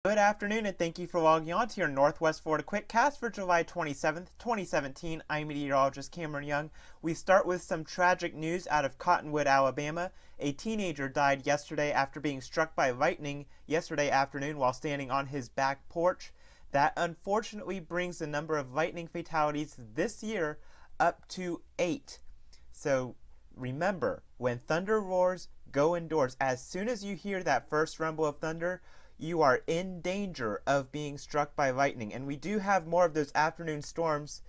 Good afternoon and thank you for logging on to your Northwest Florida QuickCast for July 27th, 2017. I'm meteorologist Cameron Young. We start with some tragic news out of Cottonwood, Alabama. A teenager died yesterday after being struck by lightning yesterday afternoon while standing on his back porch. That unfortunately brings the number of lightning fatalities this year up to 8. So remember, when thunder roars, go indoors. As soon as you hear that first rumble of thunder, you are in danger of being struck by lightning. And we do have more of those afternoon storms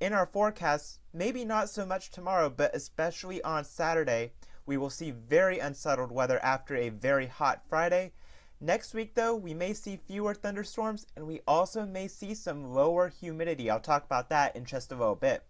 in our forecasts. Maybe not so much tomorrow, but especially on Saturday, we will see very unsettled weather after a very hot Friday. Next week, though, we may see fewer thunderstorms, and we also may see some lower humidity. I'll talk about that in just a little bit.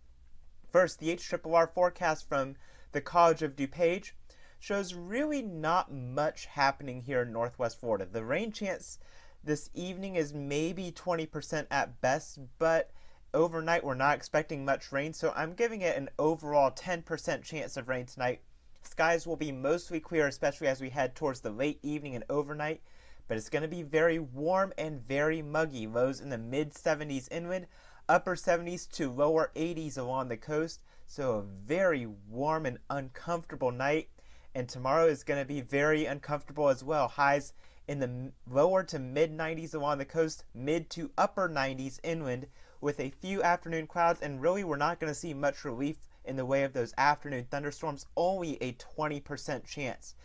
First, the HRRR forecast from the College of DuPage shows really not much happening here in Northwest Florida. The rain chance this evening is maybe 20% at best, but overnight we're not expecting much rain, so I'm giving it an overall 10% chance of rain tonight. Skies will be mostly clear, especially as we head towards the late evening and overnight, but it's going to be very warm and very muggy. Lows in the mid-70s inland, upper 70s to lower 80s along the coast, so a very warm and uncomfortable night. And tomorrow is going to be very uncomfortable as well. Highs in the lower to mid-90s along the coast, mid to upper 90s inland, with a few afternoon clouds. And really, we're not going to see much relief in the way of those afternoon thunderstorms, only a 20% chance.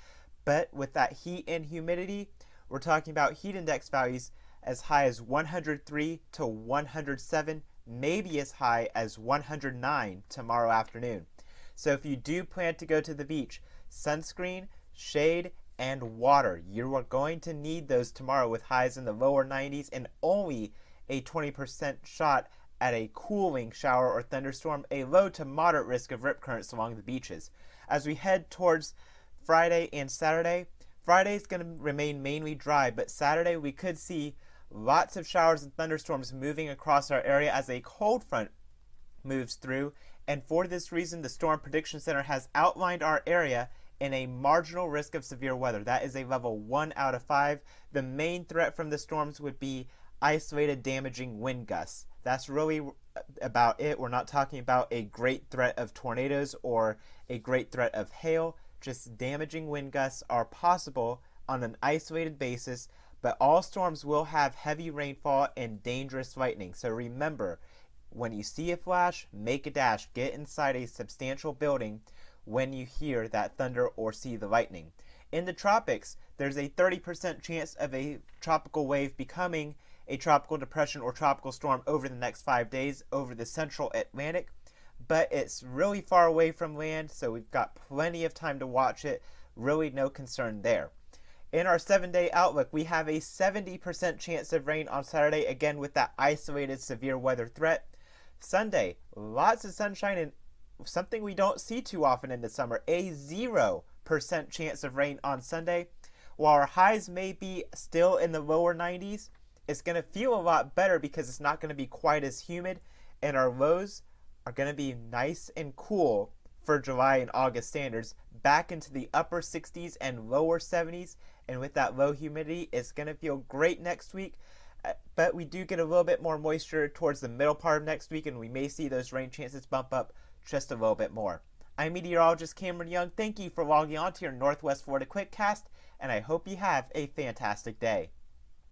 But with that heat and humidity, we're talking about heat index values as high as 103 to 107, maybe as high as 109 tomorrow afternoon. So if you do plan to go to the beach, sunscreen, shade, and water. You are going to need those tomorrow with highs in the lower 90s and only a 20% shot at a cooling shower or thunderstorm, a low to moderate risk of rip currents along the beaches. As we head towards Friday and Saturday, Friday is going to remain mainly dry, but Saturday we could see lots of showers and thunderstorms moving across our area as a cold front moves through. And for this reason, the Storm Prediction Center has outlined our area in a marginal risk of severe weather. That is a level 1 out of 5. The main threat from the storms would be isolated damaging wind gusts. That's really about it. We're not talking about a great threat of tornadoes or a great threat of hail. Just damaging wind gusts are possible on an isolated basis, but all storms will have heavy rainfall and dangerous lightning. So remember, when you see a flash, make a dash. Get inside a substantial building when you hear that thunder or see the lightning. In the tropics, there's a 30% chance of a tropical wave becoming a tropical depression or tropical storm over the next 5 days over the central Atlantic, but it's really far away from land, so we've got plenty of time to watch it. Really no concern there. In our 7-day outlook, we have a 70% chance of rain on Saturday, again with that isolated severe weather threat. Sunday, lots of sunshine and something we don't see too often in the summer, a 0% chance of rain on Sunday. While our highs may be still in the lower 90s, it's going to feel a lot better because it's not going to be quite as humid, and our lows are going to be nice and cool for July and August standards, back into the upper 60s and lower 70s. And with that low humidity, it's going to feel great next week. But we do get a little bit more moisture towards the middle part of next week, and we may see those rain chances bump up just a little bit more. I'm meteorologist Cameron Young. Thank you for logging on to your Northwest Florida QuickCast, and I hope you have a fantastic day.